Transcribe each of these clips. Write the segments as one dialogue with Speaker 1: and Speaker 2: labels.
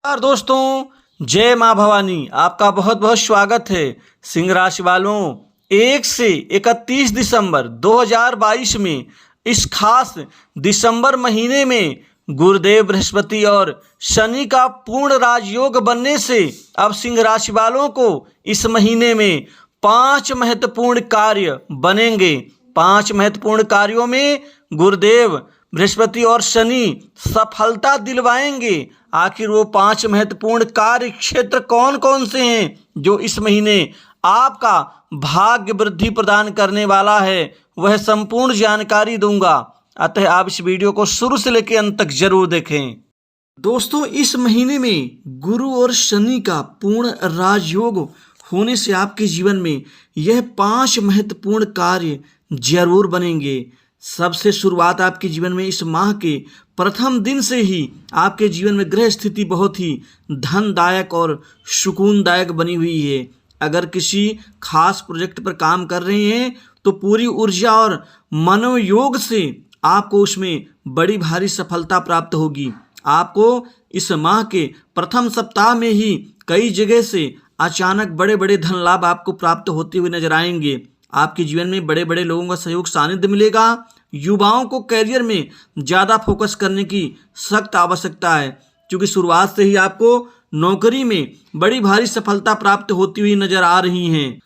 Speaker 1: नमस्कार दोस्तों, जय माँ भवानी। आपका बहुत बहुत स्वागत है। सिंह राशि वालों, 1 से 31 दिसंबर 2022 में इस खास दिसंबर महीने में गुरुदेव बृहस्पति और शनि का पूर्ण राजयोग बनने से अब सिंह राशि वालों को इस महीने में 5 महत्वपूर्ण कार्य बनेंगे। 5 महत्वपूर्ण कार्यों में गुरुदेव बृहस्पति और शनि सफलता दिलवाएंगे। आखिर वो 5 महत्वपूर्ण कार्य क्षेत्र कौन कौन से हैं जो इस महीने आपका भाग्य वृद्धि प्रदान करने वाला है, वह संपूर्ण जानकारी दूंगा। अतः आप इस वीडियो को शुरू से लेकर अंत तक जरूर देखें। दोस्तों, इस महीने में गुरु और शनि का पूर्ण राजयोग होने से आपके जीवन में यह 5 महत्वपूर्ण कार्य जरूर बनेंगे। सबसे शुरुआत आपके जीवन में इस माह के प्रथम दिन से ही आपके जीवन में ग्रह स्थिति बहुत ही धनदायक और सुकूनदायक बनी हुई है। अगर किसी खास प्रोजेक्ट पर काम कर रहे हैं तो पूरी ऊर्जा और मनोयोग से आपको उसमें बड़ी भारी सफलता प्राप्त होगी। आपको इस माह के प्रथम सप्ताह में ही कई जगह से अचानक बड़े बड़े धन लाभ आपको प्राप्त होते हुए नजर आएंगे। आपके जीवन में बड़े बड़े लोगों का सहयोग सानिध्य मिलेगा। युवाओं को करियर में ज़्यादा फोकस करने की सख्त आवश्यकता है, क्योंकि शुरुआत से ही आपको नौकरी में बड़ी भारी सफलता प्राप्त होती हुई नजर आ रही हैं।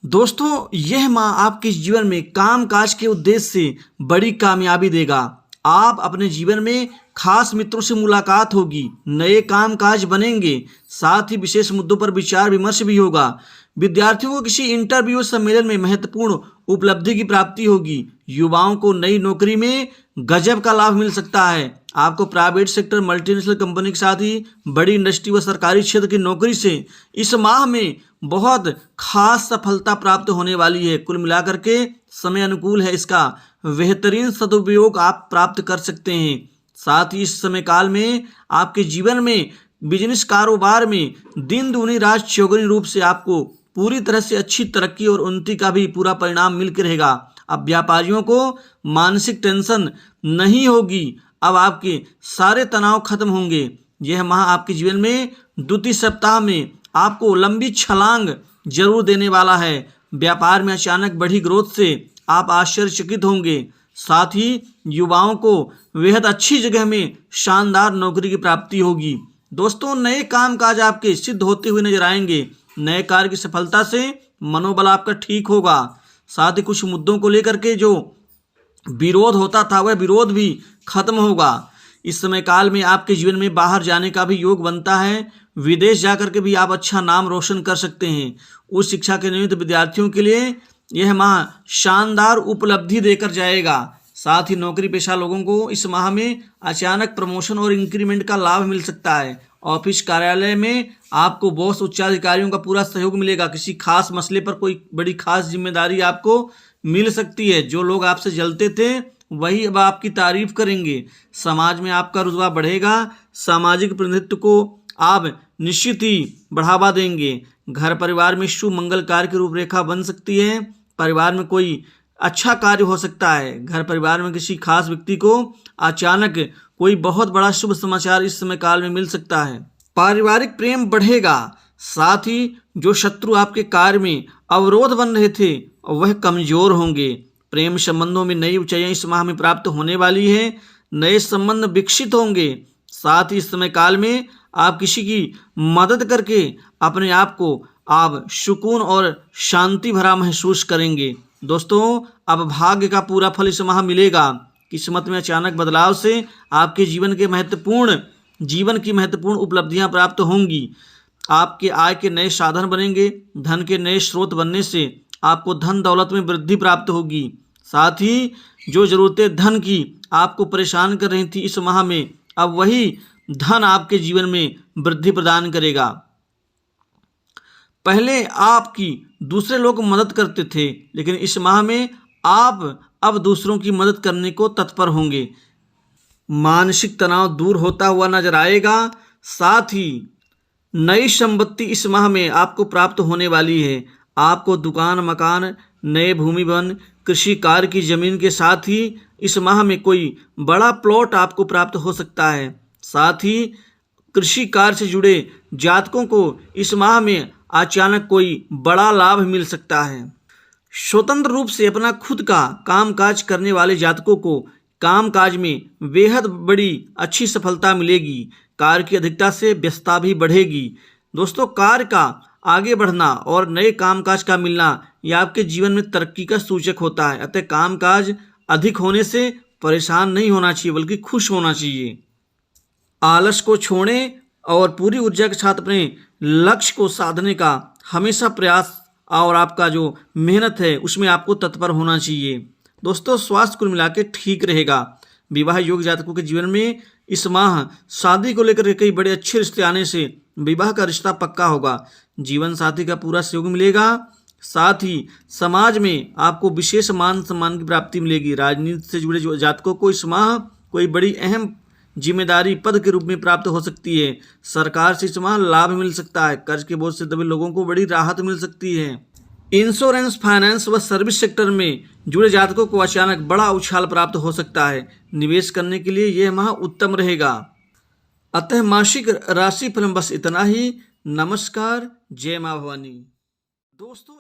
Speaker 1: दोस्तों, यह माह आपके जीवन में कामकाज के उद्देश्य से बड़ी कामयाबी देगा। आप अपने जीवन में खास मित्रों से मुलाकात होगी, नए कामकाज बनेंगे, साथ ही विशेष मुद्दों पर विचार विमर्श भी होगा। विद्यार्थियों को किसी इंटरव्यू सम्मेलन में महत्वपूर्ण उपलब्धि की प्राप्ति होगी। युवाओं को नई नौकरी में गजब का लाभ मिल सकता है। आपको प्राइवेट सेक्टर, मल्टीनेशनल कंपनी के साथ ही बड़ी इंडस्ट्री व सरकारी क्षेत्र की नौकरी से इस माह में बहुत खास सफलता प्राप्त होने वाली है। कुल मिलाकर के समय अनुकूल है, इसका बेहतरीन सदुपयोग आप प्राप्त कर सकते हैं। साथ ही इस समय काल में आपके जीवन में बिजनेस कारोबार में दिन दूनी रात चौगुनी रूप से आपको पूरी तरह से अच्छी तरक्की और उन्नति का भी पूरा परिणाम मिलकर रहेगा। अब व्यापारियों को मानसिक टेंशन नहीं होगी। अब आपके सारे तनाव खत्म होंगे। यह माह आपके जीवन में द्वितीय सप्ताह में आपको लंबी छलांग जरूर देने वाला है। व्यापार में अचानक बढ़ी ग्रोथ से आप आश्चर्यचकित होंगे। साथ ही युवाओं को बेहद अच्छी जगह में शानदार नौकरी की प्राप्ति होगी। दोस्तों, नए कामकाज आपके सिद्ध होते हुए नजर आएंगे। नए कार्य की सफलता से मनोबल आपका ठीक होगा। साथ ही कुछ मुद्दों को लेकर के जो विरोध होता था वह विरोध भी खत्म होगा। इस समय काल में आपके जीवन में बाहर जाने का भी योग बनता है। विदेश जाकर के भी आप अच्छा नाम रोशन कर सकते हैं। उच्च शिक्षा के निमित्त विद्यार्थियों के लिए यह माह शानदार उपलब्धि देकर जाएगा। साथ ही नौकरी पेशा लोगों को इस माह में अचानक प्रमोशन और इंक्रीमेंट का लाभ मिल सकता है। ऑफिस कार्यालय में आपको बॉस उच्चाधिकारियों का पूरा सहयोग मिलेगा। किसी खास मसले पर कोई बड़ी खास जिम्मेदारी आपको मिल सकती है। जो लोग आपसे जलते थे वही अब आपकी तारीफ करेंगे। समाज में आपका रुतबा बढ़ेगा। सामाजिक प्रतिनिधित्व को आप निश्चित ही बढ़ावा देंगे। घर परिवार में शुभ मंगल कार्य की रूपरेखा बन सकती है। परिवार में कोई अच्छा कार्य हो सकता है। घर परिवार में किसी खास व्यक्ति को अचानक कोई बहुत बड़ा शुभ समाचार इस समय काल में मिल सकता है। पारिवारिक प्रेम बढ़ेगा। साथ ही जो शत्रु आपके कार्य में अवरोध बन रहे थे वह कमजोर होंगे। प्रेम संबंधों में नई ऊंचाइयां इस माह में प्राप्त होने वाली है। नए संबंध विकसित होंगे। साथ ही इस समय काल में आप किसी की मदद करके अपने आप को आप सुकून और शांति भरा महसूस करेंगे। दोस्तों, अब भाग्य का पूरा फल इस माह मिलेगा। किस्मत में अचानक बदलाव से आपके जीवन की महत्वपूर्ण उपलब्धियां प्राप्त होंगी। आपके आय के नए साधन बनेंगे। धन के नए स्रोत बनने से आपको धन दौलत में वृद्धि प्राप्त होगी। साथ ही जो जरूरतें धन की आपको परेशान कर रही थी इस माह में अब वही धन आपके जीवन में वृद्धि प्रदान करेगा। पहले आपकी दूसरे लोग मदद करते थे, लेकिन इस माह में आप अब दूसरों की मदद करने को तत्पर होंगे। मानसिक तनाव दूर होता हुआ नजर आएगा। साथ ही नई संपत्ति इस माह में आपको प्राप्त होने वाली है। आपको दुकान, मकान, नए भूमि वन, कृषि कार्य की जमीन के साथ ही इस माह में कोई बड़ा प्लॉट आपको प्राप्त हो सकता है। साथ ही कृषि कार्य से जुड़े जातकों को इस माह में अचानक कोई बड़ा लाभ मिल सकता है। स्वतंत्र रूप से अपना खुद का कामकाज करने वाले जातकों को कामकाज में बेहद बड़ी अच्छी सफलता मिलेगी। कार्य की अधिकता से व्यस्तता भी बढ़ेगी। दोस्तों, कार्य का आगे बढ़ना और नए कामकाज का मिलना यह आपके जीवन में तरक्की का सूचक होता है। अतः कामकाज अधिक होने से परेशान नहीं होना चाहिए, बल्कि खुश होना चाहिए। आलस को छोड़ें और पूरी ऊर्जा के साथ अपने लक्ष्य को साधने का हमेशा प्रयास और आपका जो मेहनत है उसमें आपको तत्पर होना चाहिए। दोस्तों, स्वास्थ्य कुल मिला के ठीक रहेगा। विवाह योग्य जातकों के जीवन में इस माह शादी को लेकर कई बड़े अच्छे रिश्ते आने से विवाह का रिश्ता पक्का होगा। जीवन साथी का पूरा सहयोग मिलेगा। साथ ही समाज में आपको विशेष मान सम्मान की प्राप्ति मिलेगी। राजनीति से जुड़े जो जातकों को इस माह कोई बड़ी अहम जिम्मेदारी पद के रूप में प्राप्त हो सकती है। सरकार से इस माह लाभ मिल सकता है। कर्ज के बोझ से दबे लोगों को बड़ी राहत मिल सकती है। इंश्योरेंस, फाइनेंस व सर्विस सेक्टर में जुड़े जातकों को अचानक बड़ा उछाल प्राप्त हो सकता है। निवेश करने के लिए यह माह उत्तम रहेगा। अतः मासिक राशि फल बस इतना ही। नमस्कार। जय मां भवानी। दोस्तों,